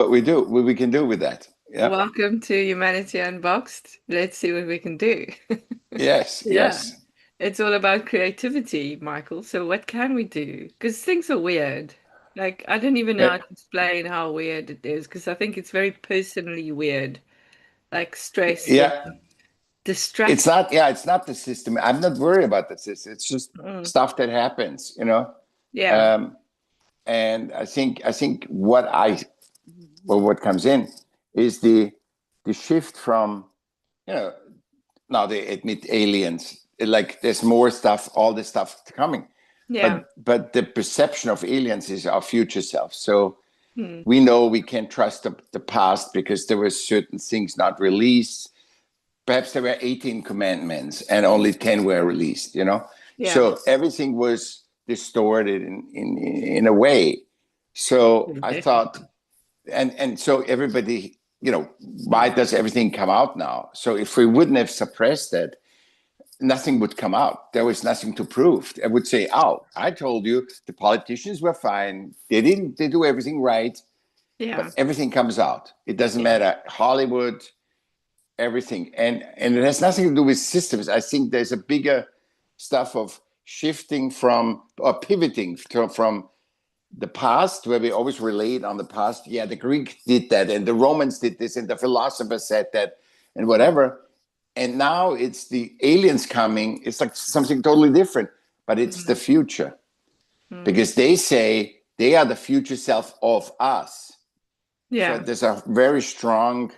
what we do, what we can do with that. Yeah. Welcome to Humanity Unboxed. Let's see what we can do. Yes. Yeah, Yes. it's all about creativity, Michael. So what can we do? Because things are weird. Like, I don't even know Eh, how to explain how weird it is, because I think it's very personally weird, like stress and Yeah. It's distraction. not. Yeah. It's not the system. I'm not worried about the system. It's just Mm, stuff that happens. yeah, Um, and I think what comes in is the shift from you know now they admit aliens, like there's more stuff, all this stuff coming, yeah. but the perception of aliens is our future self. So Mm, we know we can't trust the past because there were certain things not released. Perhaps there were 18 commandments and only 10 were released. yeah. So everything was distorted in a way. So Yeah, I thought, definitely. and so everybody, why does everything come out now? So if we wouldn't have suppressed that, nothing would come out. There was nothing to prove. I would say, oh, I told you the politicians were fine. They do everything right, Yeah, but everything comes out. It doesn't yeah, matter. Hollywood, everything. And it has nothing to do with systems. I think there's a bigger stuff of shifting from or pivoting from the past, where we always relate on the past. Yeah, the Greek did that, and the Romans did this, and the philosophers said that, and whatever. And now it's the aliens coming. It's like something totally different, but it's the mm, future mm. because they say they are the future self of us. So Yeah, there's a very strong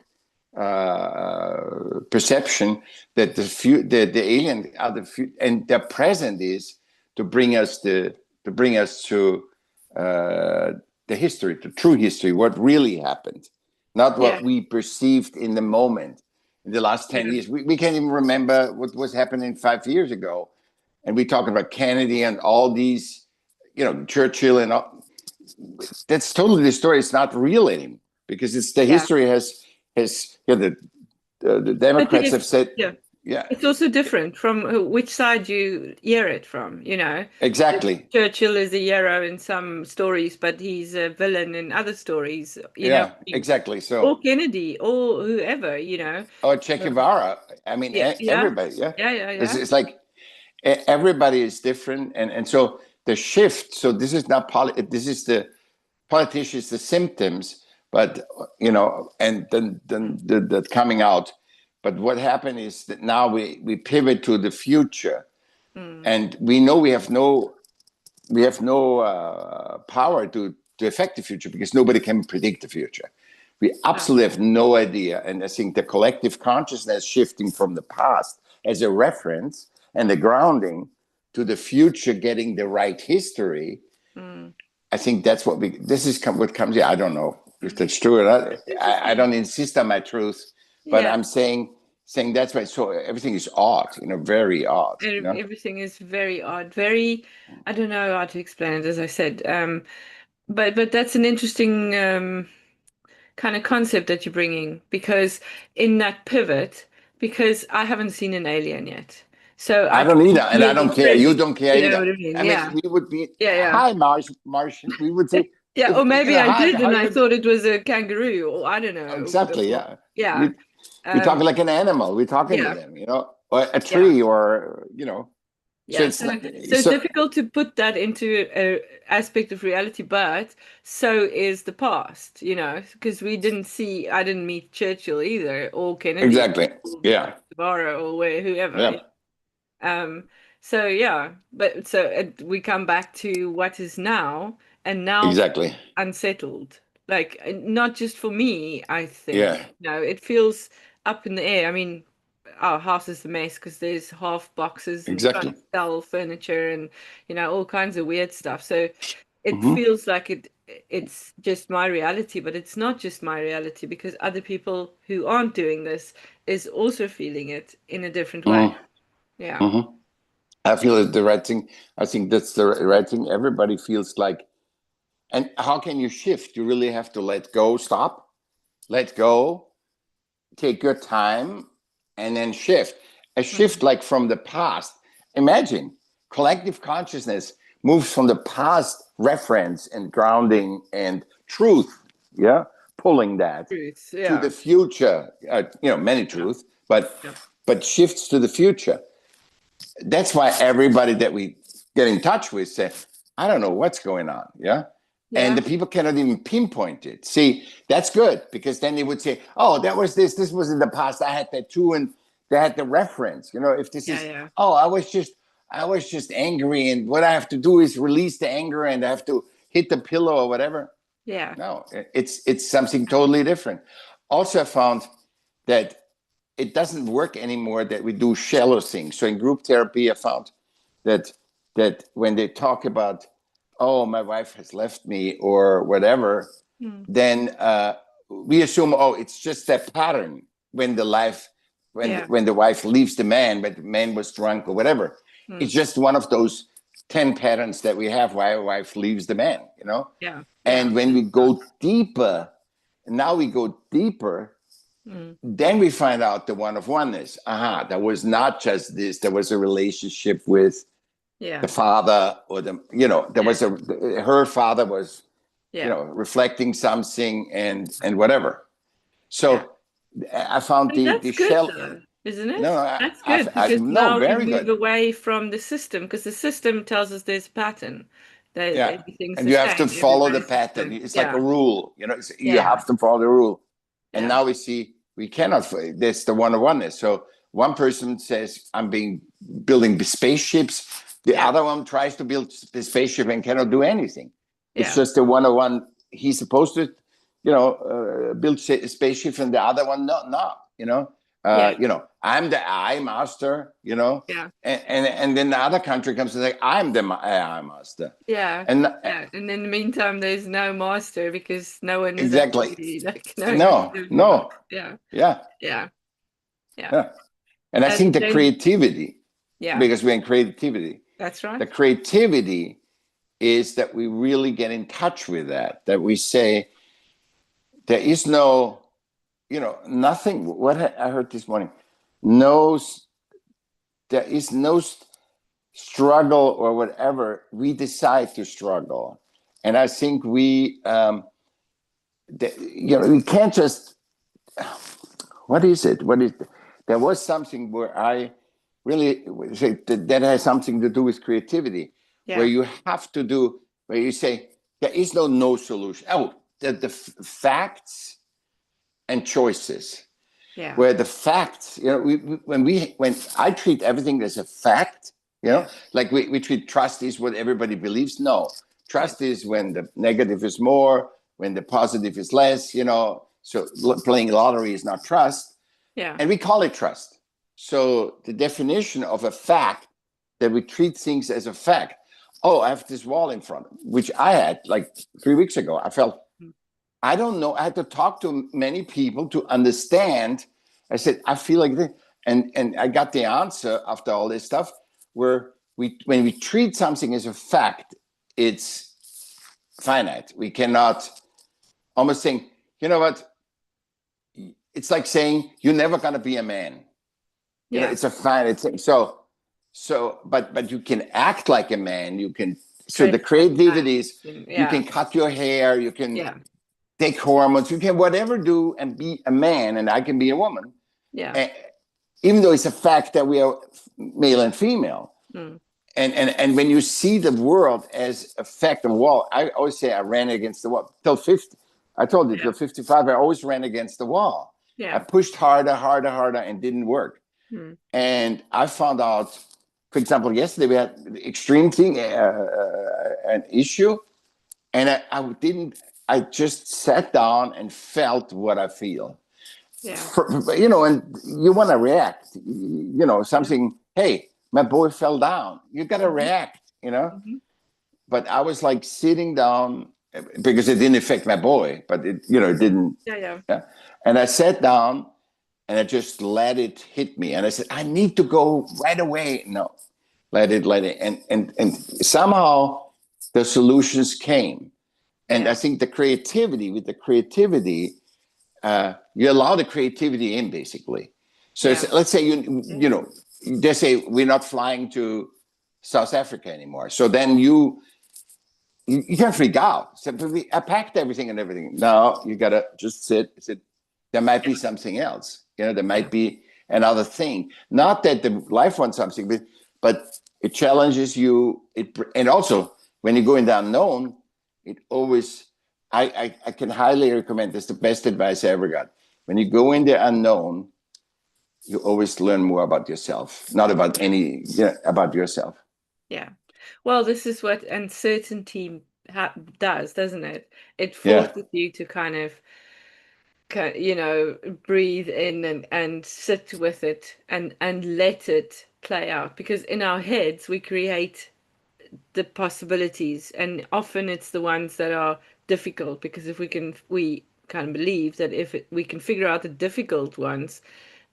perception that the alien are and their present is to bring us to the history, the true history, what really happened, not yeah, what we perceived in the moment. In the last 10 yeah, years, we can't even remember what was happening 5 years ago, and we talking about Kennedy and all these, Churchill and all. That's totally the story. It's not real anymore because it's the yeah. history has the I think Democrats it's have said, yeah. yeah, It's also different from which side you hear it from, you know. exactly, Churchill is a hero in some stories, but he's a villain in other stories, yeah, exactly. So, or Kennedy or whoever, you know. or Che Guevara, I mean, Yeah, yeah, everybody, yeah, yeah, yeah, it's, yeah, it's like everybody is different, and so the shift. So this is not this is the politicians, the symptoms, but and then the coming out. But what happened is that now we pivot to the future, mm, and we know we have no power to affect the future because nobody can predict the future. We yeah, absolutely have no idea, and I think the collective consciousness shifting from the past as a reference and the grounding to the future, getting the right history. mm. I think that's what this is what comes here. I don't know if that's true or not. It's I interesting. don't insist on my truth, but Yeah, I'm saying that's why. So everything is odd, very odd. everything is very odd, very, I don't know how to explain it, as I said. But that's an interesting kind of concept that you're bringing because in that pivot, because I haven't seen an alien yet, so I I don't either, can't and I don't really care. You say, don't care you know either. what I mean? I mean, Yeah, we would be yeah, yeah, hi, Martian. We would say, yeah. Or maybe I hi, did, how and I you? thought it was a kangaroo, or I don't know. Exactly, yeah. Yeah, We we talk um, like an animal. We're talking to yeah, them, or a yeah. tree, or. So Yeah, it's not so it's so difficult to put that into a aspect of reality, but so is the past, you know, because I didn't meet Churchill either, or Kennedy, exactly. or Yeah, Guevara, or whoever. yeah, Um, so yeah, but so we come back to what is now, and now exactly. unsettled. Like not just for me, I think. Yeah, No, it feels up in the air. I mean, our house is a mess because there's half boxes and trying exactly. to sell furniture and all kinds of weird stuff. So it Hmm. feels like it's just my reality, but it's not just my reality because other people who aren't doing this is also feeling it in a different way. Hmm. Yeah. Hmm. I feel it's the right thing. I think that's the right thing. Everybody feels like, and how can you shift? You really have to let go, stop, let go, take your time, and then shift. A shift Mm. like from the past. Imagine collective consciousness moves from the past reference and grounding and truth, yeah, pulling that Truths. to Yeah. the future, many Yeah. truths, but Yeah. shifts to the future. That's why everybody that we get in touch with say, I don't know what's going on. Yeah. And Yeah. the people cannot even pinpoint it. See, that's good, because then they would say, oh, that was this was in the past. I had that too. And they had the reference, if this Yeah. is, Yeah. oh, I was just angry. And what I have to do is release the anger and I have to hit the pillow or whatever. Yeah. No, it's something totally different. Also, I found that it doesn't work anymore that we do shallow things. So in group therapy, I found that when they talk about, oh, my wife has left me or whatever, then we assume, oh, it's just that pattern when Yeah. when the wife leaves the man, but the man was drunk or whatever. It's just one of those 10 patterns that we have why a wife leaves the man, Yeah. And when we go deeper, now we go deeper, then we find out the one of oneness. Aha, there was not just this, there was a relationship with Yeah. the father, or there was her father was, Yeah. reflecting something and whatever. So I found And the that's good shell. though, isn't No, it? That's good I because no, now we very move good. away from the system because the system tells us there's a pattern, that Yeah. everything's And the you have to same, follow the everybody's the pattern. same. It's like a Yeah. rule, you Yeah. have to follow the rule. And Yeah. now we see we cannot. That's the one of oneness. So one person says, I'm building spaceships. The Yeah. other one tries to build the spaceship and cannot do anything. It's Yeah. just the one of one. He's supposed to, build spaceship, and the other one not. Yeah. I'm the I master. Yeah. And then the other country comes and say, I'm the I master. Yeah. And Yeah. And in the meantime, there's no master because no one is exactly. actually like knowing what No, they're doing about no. it. Yeah. Yeah. Yeah. Yeah. Yeah. And I think And the then, creativity, yeah, because we're in creativity, that's right. the creativity is that we really get in touch with that we say, there is no, nothing. What I heard this morning, no, there is no struggle or whatever. We decide to struggle. And I think we can't just, what is it? There was something where I really say that has something to do with creativity, where Yeah. you have to do, where you say, there is no solution. Oh, the facts and choices, Yeah. where the facts, when I treat everything as a fact, Yeah. like we treat trust is what everybody believes. No, Yeah. trust is when the negative is more, when the positive is less, so playing lottery is not trust. Yeah. And we call it trust. So the definition of a fact, that we treat things as a fact. Oh, I have this wall in front, which I had like 3 weeks ago. I felt, I don't know. I had to talk to many people to understand. I said, I feel like this. And I got the answer after all this stuff, where when we treat something as a fact, it's finite. We cannot, almost saying, you know what? It's like saying, you're never going to be a man. Yeah. It's a finite thing. So, but you can act like a man. You can, so the creativity is, you can cut your hair, you can take hormones, you can whatever do and be a man, and I can be a woman. Yeah. Even though it's a fact that we are male and female. And when you see the world as a fact of wall, I always say I ran against the wall till 50. I told you till 55, I always ran against the wall. Yeah. I pushed harder, and didn't work. And I found out, for example, yesterday we had an extreme thing, an issue, and I just sat down and felt what I feel. Yeah. And you want to react, something, hey, my boy fell down. You got to react, But I was like sitting down, because it didn't affect my boy, but it didn't. Yeah. And I sat down and I just let it hit me. And I said, I need to go right away. No, let it. And somehow the solutions came. And I think with the creativity, you allow the creativity in, basically. So let's say, they say we're not flying to South Africa anymore. So then you you can freak out. So I packed everything and everything. No, you gotta just sit. There might be something else. There Yeah. might be another thing. Not that the life wants something, but it challenges you. And also when you go in the unknown, it always. I can highly recommend. This. The best advice I ever got. When you go in the unknown, you always learn more about yourself, not about about yourself. Yeah. Well, this is what uncertainty does, doesn't it? It Yeah, forces you to kind of, breathe in and sit with it and let it play out. Because in our heads, we create the possibilities, and often it's the ones that are difficult. Because if we kind of believe that if we can figure out the difficult ones,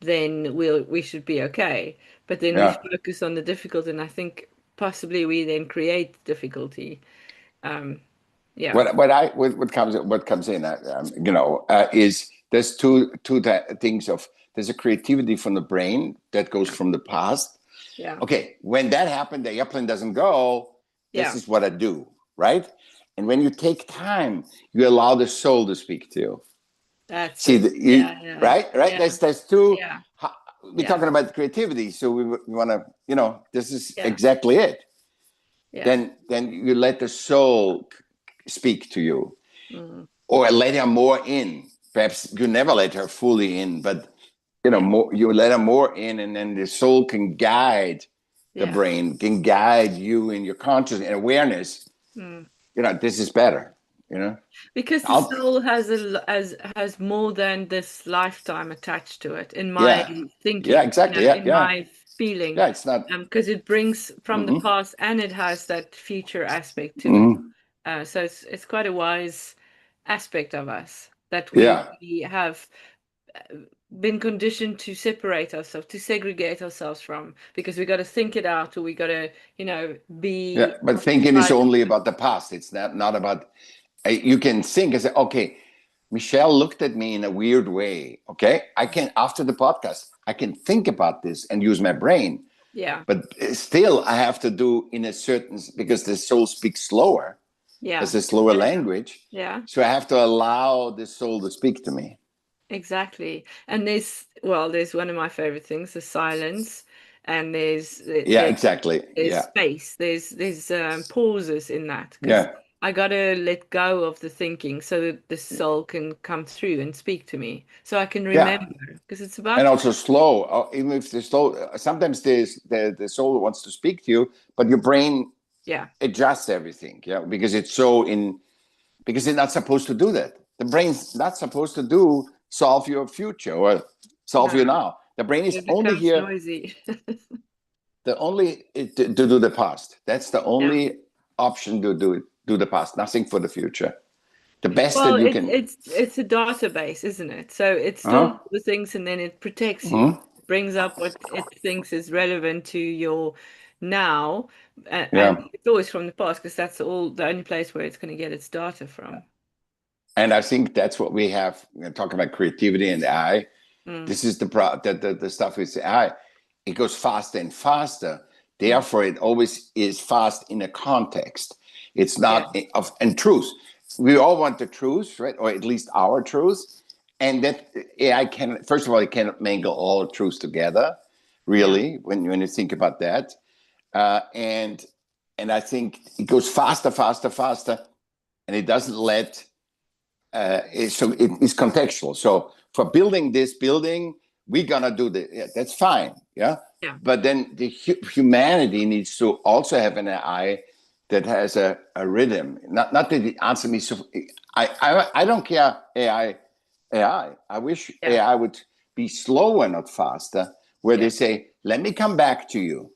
then we should be okay. But then we yeah. focus on the difficult, and I think possibly we then create difficulty. Um, yeah, What comes in, is there's two things of there's a creativity from the brain that goes yeah, from the past. yeah, Okay, when that happened, the airplane doesn't go. This yeah. is what I do, right? And when you take time, you allow the soul to speak to you. That's See, it. Yeah, yeah, right. yeah, That's two. yeah, We're yeah, talking about creativity, so we want to, this is yeah, exactly it. yeah. Then you let the soul speak to you, Mm, or let her more in. Perhaps you never let her fully in, but yeah, more, you let her more in, and then the soul can guide the yeah. brain, can guide you in your consciousness and awareness. Mm. This is better. You know, Because the I'll, soul has more than this lifetime attached to it, in my yeah, yeah, thinking, exactly, yeah, in yeah, my feeling, yeah. It's not. because it brings from the Mm-hmm, past and it has that future aspect to it. mm-hmm, So it's quite a wise aspect of us that yeah, we have been conditioned to separate ourselves, to segregate ourselves from, because we got to think it out, or we got to, yeah. be But thinking is outside of only it. about the past. It's not about. You can think and say, okay, Michelle looked at me in a weird way. Okay, I can after the podcast, I can think about this and use my brain. Yeah, But still, I have to do in a certain because the soul speaks slower, yeah, has a slower yeah, yeah, language. yeah. So I have to allow the soul to speak to me. Exactly. And there's one of my favorite things, the silence, and Yeah, exactly. there's Yeah, space. There's pauses in that, because yeah, I gotta let go of the thinking so that the soul can come through and speak to me, so I can yeah. remember. Because it's And about, also slow. Even if the slow, sometimes the soul wants to speak to you, but your brain yeah, adjusts everything. Yeah, because it's so in because it's not supposed to do that. The brain's not supposed to do solve your future or solve no, you now. The brain but is it only becomes here noisy. to do the past. That's the Yeah. only option to do the past. Nothing for the future. The best Well, that you can. it's a database, isn't it? So it stores Uh-huh. the things and then it protects you, Uh-huh. brings up what it thinks is relevant to your now, and Yeah. it's always from the past, because that's the only place where it's going to get its data from. And I think that's what we have. Talking about creativity and AI. Mm, This is the stuff with AI. It goes faster and faster. mm, Therefore, it always is fast in a context. It's yeah, not of and truth. We all want the truth, right? Or at least our truth. And that AI can, first of all, it cannot mingle all truths together, yeah, really, when you think about that. Uh, and and I think it goes faster, faster, faster, and it doesn't let so it is contextual. So for building this building, we're gonna do this. Yeah, that's fine. Yeah, yeah, but then the humanity needs to also have an AI that has a rhythm. Not that it answer me. So I don't care AI. I wish yeah, AI would be slower, not faster. Where yeah, they say, "Let me come back to you,"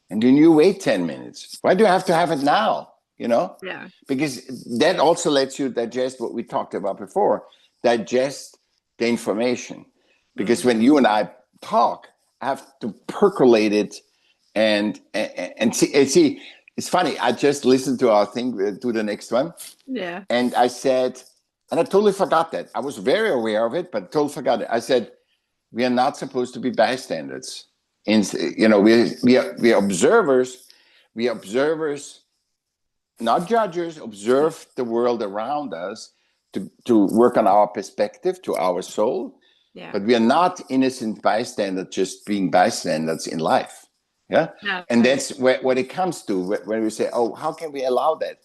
and then you wait 10 minutes. Why do you have to have it now? You know yeah, because that also lets you digest what we talked about before, digest the information. Because mm, when you and I talk, I have to percolate it and see. It's funny. I just listened to our thing, to the next one, yeah, and I said, and I totally forgot that. I was very aware of it, but totally forgot it. I said, we are not supposed to be bystanders. We are observers. We are observers not judges, observe the world around us to work on our perspective, to our soul. Yeah. But we are not innocent bystanders, just being bystanders in life. Yeah. No. And that's what it comes to when we say, oh, how can we allow that?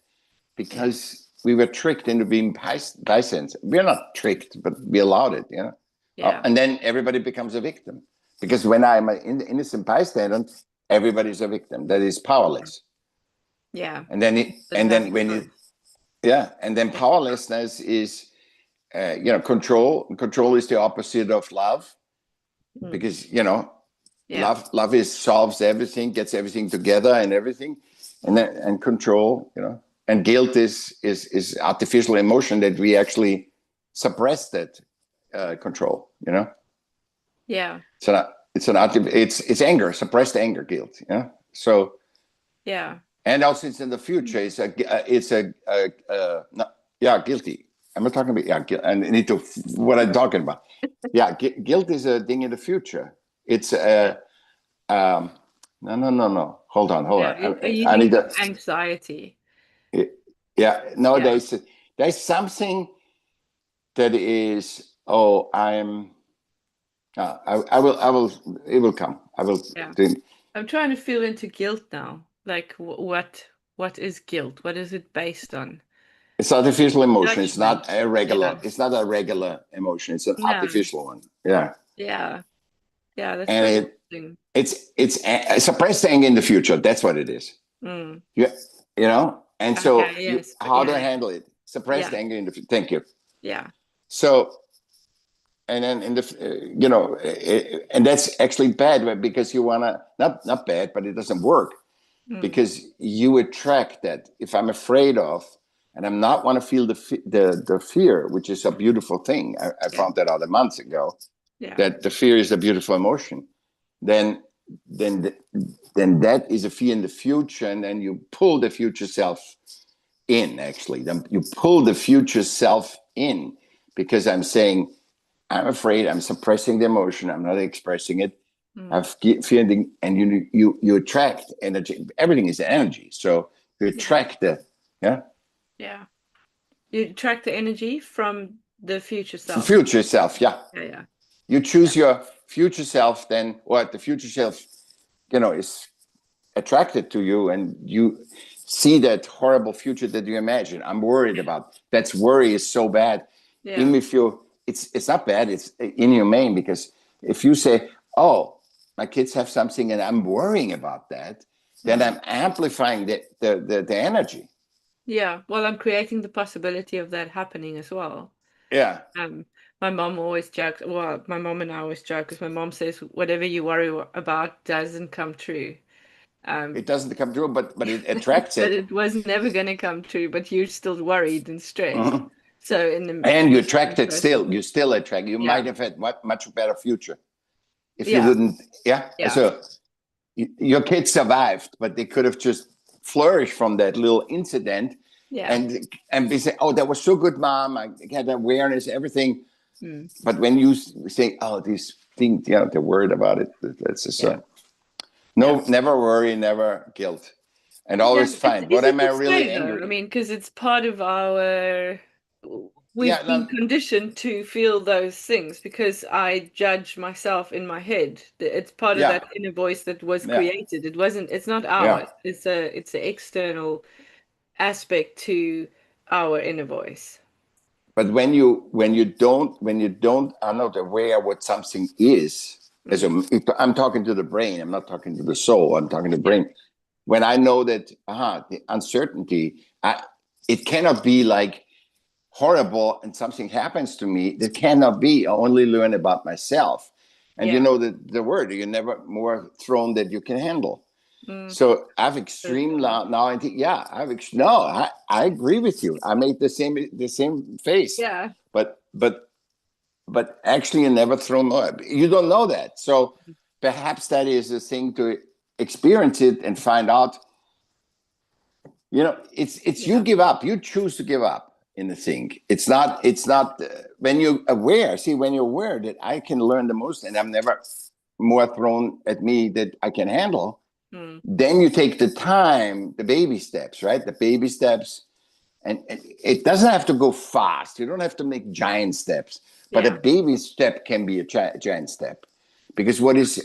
Because we were tricked into being bystanders. We're not tricked, but we allowed it, you know? Yeah. And then everybody becomes a victim. Because when I'm an innocent bystander, everybody's a victim that is powerless. Yeah. And then powerlessness is control. Control is the opposite of love, because love is solves everything, gets everything together and everything, and control, and guilt is artificial emotion that we actually suppress that control. Yeah. So it's anger, suppressed anger, guilt. So yeah. And also, it's in the future. Guilty. I'm not talking about I need to what I'm talking about. Yeah, guilt is a thing in the future. It's no. Hold on. Are you I need thinking to. of anxiety? No, there's something that is. Oh, I will. It will come. I will. Yeah. I'm trying to feel into guilt now. Like what is guilt? What is it based on? It's artificial emotion. It's Judgment. not a regular. Yeah. It's not a regular emotion. It's an No. artificial one. Yeah. Yeah. Yeah. That's And very interesting. it's suppressed anger in the future. That's what it is. Mm. And so yes. how do I handle it? Suppressed anger in the future. Thank you. Yeah. So, and then in the and that's actually bad, because you wanna not bad, but it doesn't work. Because you attract that. If I'm afraid of, and I'm not want to feel the fear, which is a beautiful thing. I found that out a month ago. Yeah. That the fear is a beautiful emotion. Then that is a fear in the future, and then you pull the future self in. Actually, then you pull the future self in, because I'm saying I'm afraid. I'm suppressing the emotion. I'm not expressing it. Have feeling, and you attract energy. Everything is energy, so you attract the you attract the energy from the future self. Future self, yeah. You choose your future self, then what the future self, is attracted to you, and you see that horrible future that you imagine. I'm worried about. That's worry is so bad. Yeah. Even if it's not bad. It's inhumane, because if you say, "Oh, my kids have something and I'm worrying about that," then I'm amplifying the energy. Yeah, well, I'm creating the possibility of that happening as well. Yeah. My mom always jokes. Well, my mom and I always joke, because my mom says whatever you worry about doesn't come true. It doesn't come true, but it attracts it. But it was never going to come true. But you're still worried and stressed. Mm-hmm. So and you attract it still. You still attract. You might have had much better future if you didn't. Yeah. So your kids survived, but they could have just flourished from that little incident. Yeah. And they say, "Oh, that was so good, Mom. I had awareness, everything." But when you say, "Oh, these things," they're worried about it. That's just never worry, never guilt, and always fine. What am I really angry? I mean, because it's part of our. We've been conditioned to feel those things, because I judge myself in my head. It's part of that inner voice that was created. It wasn't. It's not ours. It's an external aspect to our inner voice. But when you are not aware what something is, I'm talking to the brain. I'm not talking to the soul. I'm talking to the brain. When I know that the uncertainty, it cannot be like horrible and something happens to me. That cannot be. I only learn about myself. And you know the word, you're never more thrown that you can handle. So I have extreme now. I think, I agree with you. I made the same face. Yeah. But actually, you never thrown more. You don't know that. So perhaps that is the thing to experience it and find out. It's you give up. You choose to give up in the thing. It's not when you're aware. See, when you're aware that I can learn the most, and I'm never more thrown at me that I can handle. Mm. Then you take the time, the baby steps, right? The baby steps. And it doesn't have to go fast. You don't have to make giant steps, but a Yeah. baby step can be a giant step. Because what is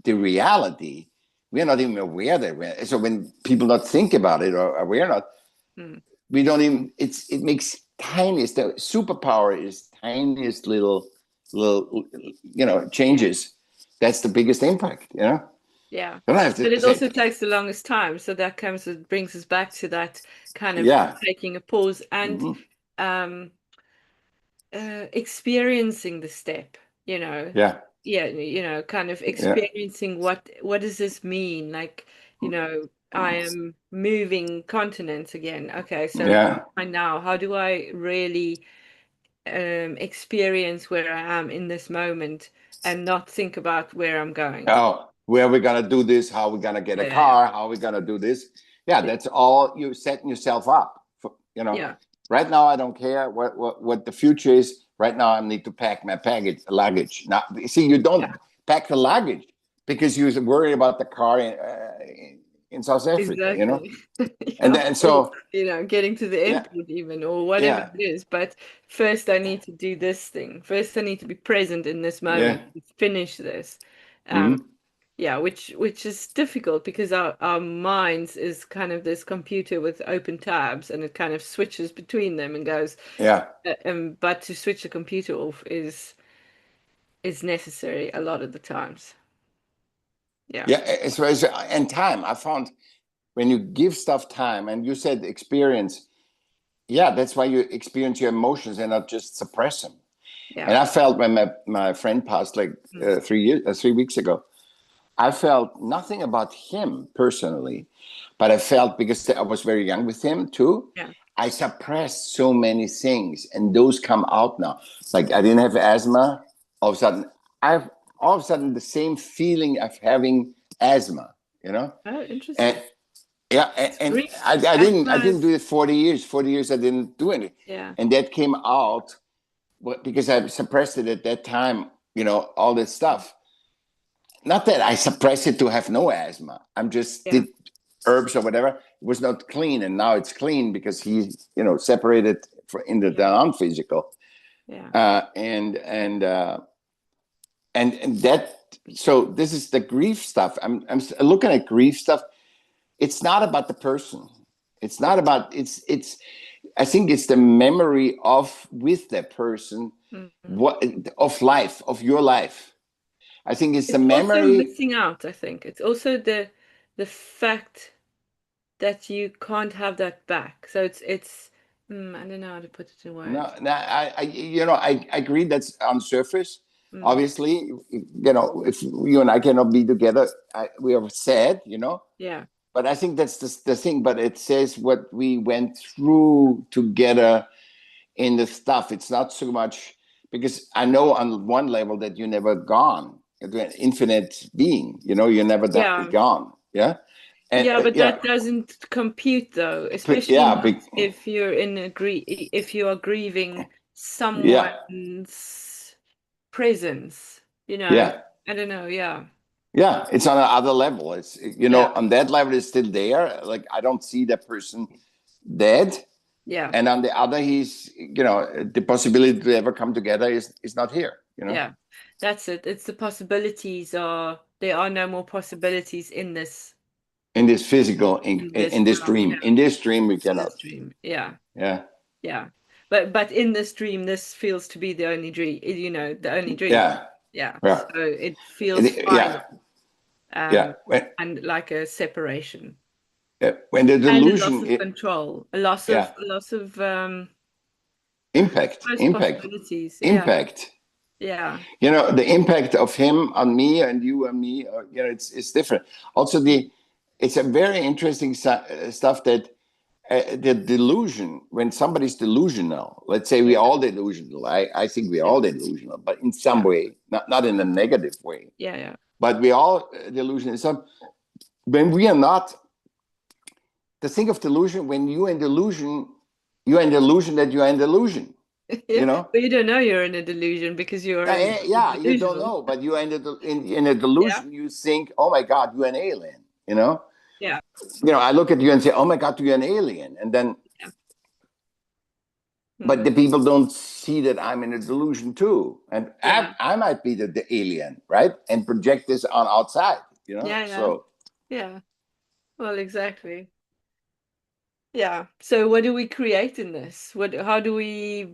the reality? We're not even aware that. So when people not think about it, or we're not, Mm. we don't even. It makes tiniest. The superpower is tiniest little changes. That's the biggest impact. Yeah. You don't have But to it say, also takes the longest time. So that brings us back to that kind of yeah. taking a pause and Mm-hmm. um, experiencing the step, Yeah. Yeah, kind of Yeah. experiencing what does this mean? Like, I am moving continents again. Okay, so Yeah. now, how do I really experience where I am in this moment and not think about where I'm going? Oh, where we gonna do this? How we gonna get a Yeah, car? How we gonna do this? Yeah, yeah, that's all you setting yourself up for. yeah, Right now, I don't care what the future is. Right now, I need to pack my luggage. Now, see, you yeah, don't pack the luggage because you're worried about the car in South Africa. exactly. And Yeah, then or, so getting to the yeah, airport even, or whatever yeah, it is. But first, I need to do this thing. First, I need to be present in this yeah, moment, finish this. Um, mm-hmm, yeah, which is difficult because our minds is kind of this computer with open tabs, and it kind of switches between them and goes. yeah. But to switch the computer off is necessary a lot of the times. Yeah, Yeah, and time. I found when you give stuff time, and you said experience. Yeah, that's why you experience your emotions and not just suppress them. And yeah, I felt when my friend passed like mm, 3 weeks ago, I felt nothing about him personally, but I felt because I was very young with him too. yeah. I suppressed so many things, and those come out now. Like I didn't have asthma. All of a sudden, I've all of a sudden the same feeling of having asthma. You know, Oh, and interesting. yeah, and Grief, I didn't asthma. do it 40 years. 40 years I didn't do anything, Yeah. and that came out because I suppressed it at that time. All this stuff. Not that I suppressed it to have no asthma. I'm just Yeah. did herbs or whatever. It was not clean, and now it's clean because he, separated in the Yeah. non-physical, Yeah. and that. So this is the grief stuff. I'm looking at grief stuff. It's not about the person. It's not about it's. I think it's the memory of with the person, Mhm. what of life of your life. I think it's the It's also memory. missing out, I think. It's also the fact that you can't have that back. So I don't know how to put it in No, words. no, I agree. That's on surface. Mm. Obviously, if you and I cannot be together, we are sad. Yeah. But I think that's the thing. But it says what we went through together in the stuff. It's not so much because I know on one level that you're never gone. You're an infinite being. You're never Yeah. gone. Yeah, and Yeah, but yeah, that doesn't compute though, especially yeah, not if you're if you are grieving yeah, someone's presence, yeah. I don't know, yeah. Yeah, it's on another level. It's Yeah. on that level, it's still there. Like I don't see that person dead, Yeah. and on the other, he's the possibility to ever come together is not here. Yeah. That's it. It's the possibilities are there are no more possibilities In this physical, in this in this realm. dream, Yeah. we In this cannot. dream. Yeah. Yeah, Yeah. But in this dream, this feels to be the only dream, the only dream. yeah, Yeah. yeah, So it feels yeah, final. yeah. And like a separation When the and a loss delusion, of control, a loss of yeah, those impact, possibilities. Yeah, impact. yeah, The impact of him on me and you and me, it's different. Also, it's a very interesting stuff that the delusion, when somebody's delusional, let's say we yeah, all delusional. I think we're yeah, all delusional, but in some yeah, way, not in a negative way, yeah, yeah. but we all delusional. So when we are not, the thing of delusion, when you're in delusion that you are in delusion, you Yeah, know? but you don't know you're in a delusion because you're in Yeah, you don't delusional. know, but you are in a Yeah, delusion. You think, oh my God, you're an alien. you know. Yeah. I look at you and say, "Oh my God, you're an alien," and then, Yeah. but Mm. the people don't see that I'm in a delusion too, and Yeah. I might be the alien, right, and project this on outside, Yeah. Yeah. So Yeah. Well, exactly. Yeah. So what do we create in this? How do we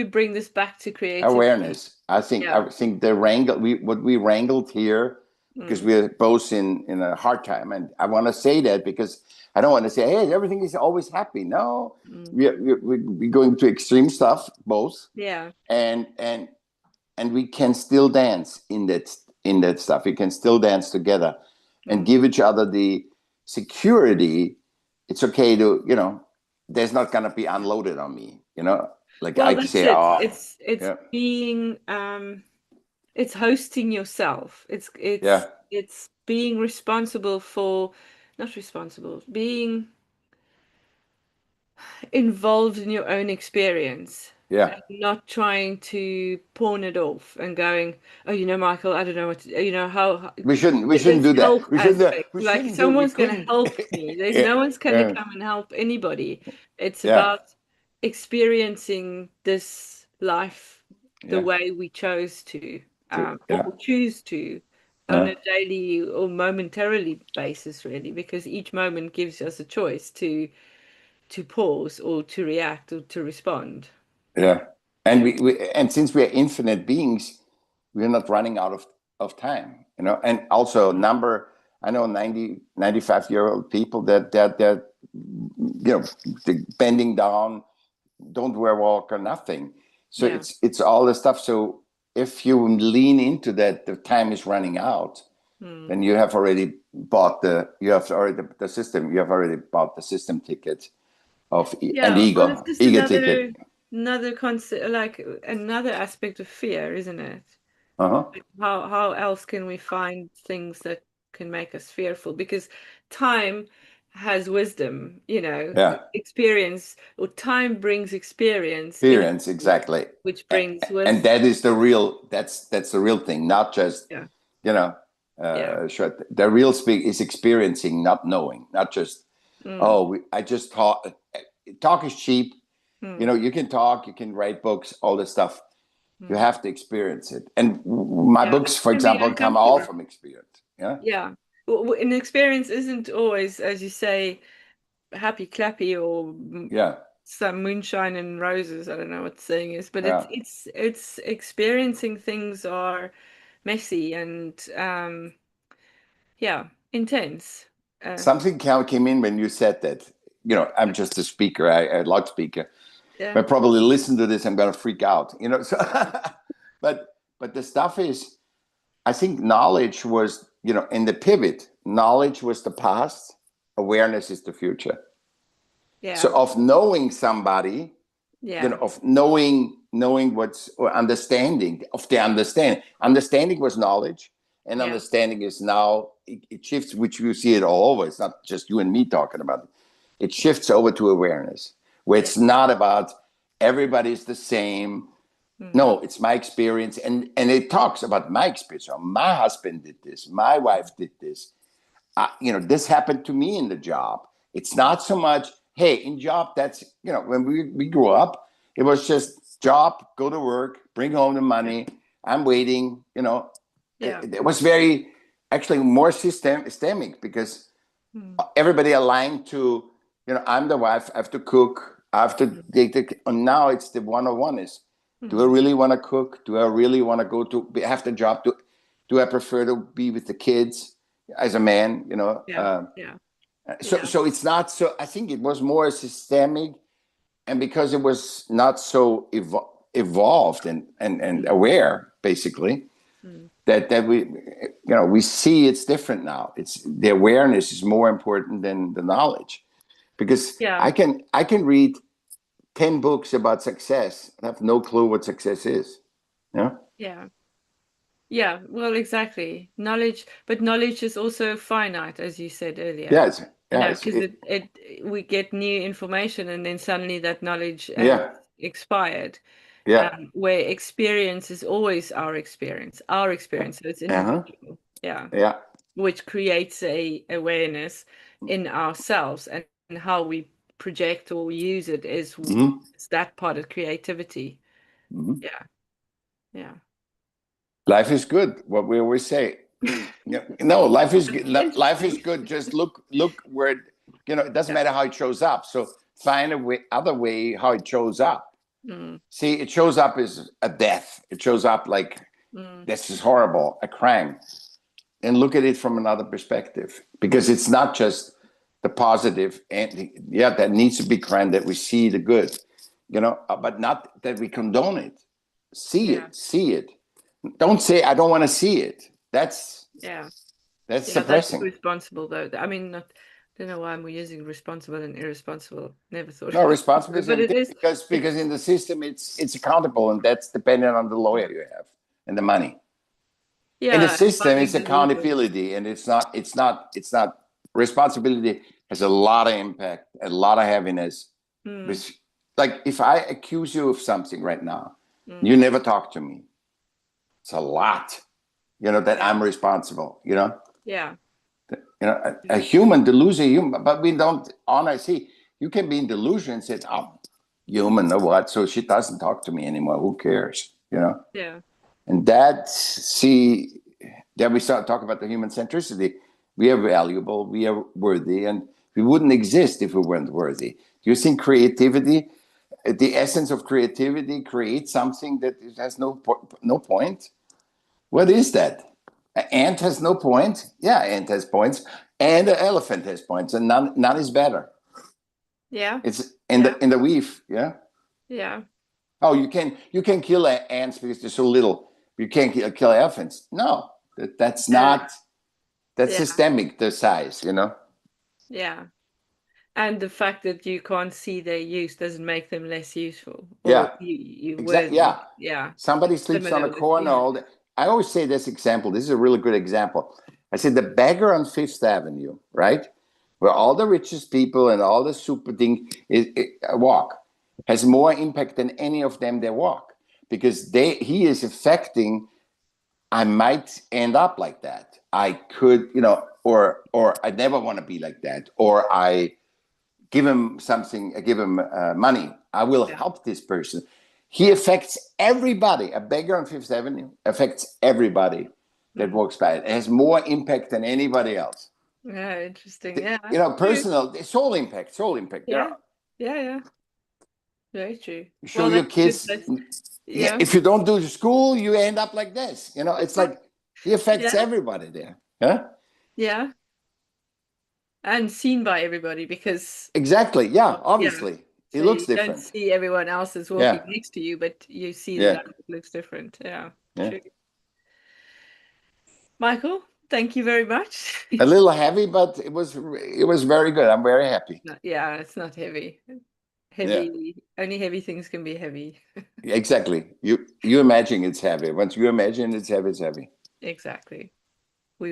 bring this back to creativity? awareness. I think Yeah. I think the wrangle what we wrangled here, because Mm. we're both in a hard time, and I want to say that because I don't want to say, hey, everything is always happy. No, Mm. we're going to extreme stuff both, Yeah. and we can still dance in that stuff. We can still dance together and Mm. give each other the security. It's okay to, there's not gonna be unloaded on me, like Well, I can that's say, it. oh, It's yeah, being it's hosting yourself. It's yeah, it's it's being responsible for, not responsible, being involved in your own experience yeah. and not trying to pawn it off and going, oh, Michael, I don't know what to, We shouldn't this do that. help aspect. We Like shouldn't do. We someone's going to couldn't. help me. There's Yeah, no one's going to yeah, come and help anybody. It's yeah, about experiencing this life the yeah, way we chose to, or yeah, choose to, on yeah, a daily or momentarily basis, really, because each moment gives us a choice to pause or to react or to respond. yeah. And Yeah. and since we are infinite beings, we're not running out of time, and also I know 95-year-old people that bending down, don't wear walk or nothing. So Yeah. it's all the stuff. So if you lean into that, the time is running out, Hmm. then you have already the system, you have already bought the system ticket of and Yeah. Well, it's ego just ego ticket. another concept, like another aspect of fear, isn't it? Uh-huh. How else can we find things that can make us fearful? Because time has wisdom, Yeah. experience, or time brings experience in Experience, exactly. which brings And wisdom. that is that's the real thing, not just, Yeah. you know Yeah. short. The real speak is experiencing, not knowing, not just, Mm. oh, I just talk is cheap. Mm. You can talk, you can write books, all this stuff. You Mm. have to experience it, and my Yeah. books, for Can be example, come all uncomfortable. from experience. Yeah, Yeah. Well, an experience isn't always, as you say, happy clappy or yeah, some moonshine and roses. I don't know what the saying is, but it's yeah. it's it's experiencing things are messy and yeah, intense. Uh, Something came in when you said that. I'm just a speaker, a loudspeaker. yeah, I probably listen to this, I'm gonna freak out. So, but the stuff is, I think knowledge was, in the pivot, knowledge was the past, awareness is the future. So yeah, of knowing somebody, yeah, of knowing what's, or understanding of the understanding was knowledge, and yeah, understanding is now, it shifts, which you see it all over. It's not just you and me talking about it. It shifts over to awareness, where yeah. it's not about everybody's the same. Mm, No, it's my experience, and it talks about my experience. So my husband did this, my wife did this. This happened to me in the job. It's not so much, hey, in job, that's, when we grew up, it was just job, go to work, bring home the yeah, money. I'm waiting. yeah, It was very, actually more systemic, because mm, everybody aligned to, I'm the wife, I have to cook, I have to mm, take and now it's the 101 is, do I mm. really want to cook? Do I really want to go to have the job? Do I prefer to be with the kids as a man? Yeah, yeah, yeah. So it's not so. I think it was more systemic, and because it was not so evolved and Mm, aware, basically, mm. that we see it's different now. It's the awareness is more important than the knowledge, because Yeah, I can read 10 books about success and have no clue what success is. Yeah. yeah. Yeah, well, exactly. Knowledge, but knowledge is also finite, as you said earlier. Yes. Yeah. Because we get new information and then suddenly that knowledge has Yeah. expired. Yeah. Where experience is always our experience, So it's Uh huh. individual. Yeah. Yeah. which creates a awareness in ourselves, and how we project or use it is that part of creativity. Mhm. Yeah. Yeah. Life is good. What we always say. Yeah, no, life is good. Life is good. Just look where it, it doesn't matter how it shows up. So find other way how it shows up. Mm, See, it shows up as a death. It shows up like mm, this is horrible, a crime, and look at it from another perspective, because it's not just the positive, and yeah, that needs to be crime, that we see the good, but not that we condone it. yeah. See it. Don't say I don't want to see it. That's Yeah. Yeah, that's suppressing. responsible though. I mean, not don't know why I'm using responsible and irresponsible. Never thought No, of it, responsibility but it is. because in the system it's accountable, and that's dependent on the lawyer you have and the money. In the Yeah, system, it's fighting delusion. accountability, and it's not responsibility has a lot of impact, a lot of heaviness. Mm, Which, like, if I accuse you of something right now, you mm, never talk to me. It's a lot, that yeah, I'm responsible. yeah, A human delusion, human, but we don't honor. See, you can be in delusion and say, "Oh, human, or what?" So she doesn't talk to me anymore. Who cares? yeah, And that, see, then we start talking about the human centricity. We are valuable, we are worthy, and we wouldn't exist if we weren't worthy. Do you think creativity, the essence of creativity, creates something that has no point? What is that? An ant has no point. Yeah, ant has points, and an elephant has points, and none is better. yeah, It's in yeah, the weave. Yeah. yeah, Oh, you can kill ants because they're so little. You can't kill elephants. No, that's yeah, not. That's yeah, systemic. The size. yeah. And the fact that you can't see their use doesn't make them less useful, or Yeah, you exactly. worthy. Yeah, Yeah. somebody sleeps on Similar a with, corner yeah. all day. I always say this example. This is a really good example. I said the beggar on Fifth Avenue, right, where all the richest people and all the super thing walk, has more impact than any of them that walk, because he is affecting. I might end up like that. I could, or I never want to be like that, or I give him something, I give him money. I will Yeah. help this person. He Yeah. affects everybody. A beggar on Fifth Avenue affects everybody that Mm. walks by. It has more impact than anybody else. Yeah, interesting. Yeah. True. Personal, soul impact, soul impact. Yeah. Yeah, yeah. Very true. You show Well, your that's a good kids, place. Yeah. if you don't do school, you end up like this. It's like he affects Yeah. everybody there. Huh? Yeah. And seen by everybody because, Exactly. Yeah, yeah. obviously. It So looks you don't different. see everyone else is walking Yeah. next to you, but you see Yeah. that it looks different. Yeah. Yeah. True. Michael, thank you very much. A little heavy, but it was very good. I'm very happy. Yeah, it's not heavy. Yeah. Only heavy things can be heavy. Exactly. You imagine it's heavy. Once you imagine it's heavy, it's heavy. Exactly.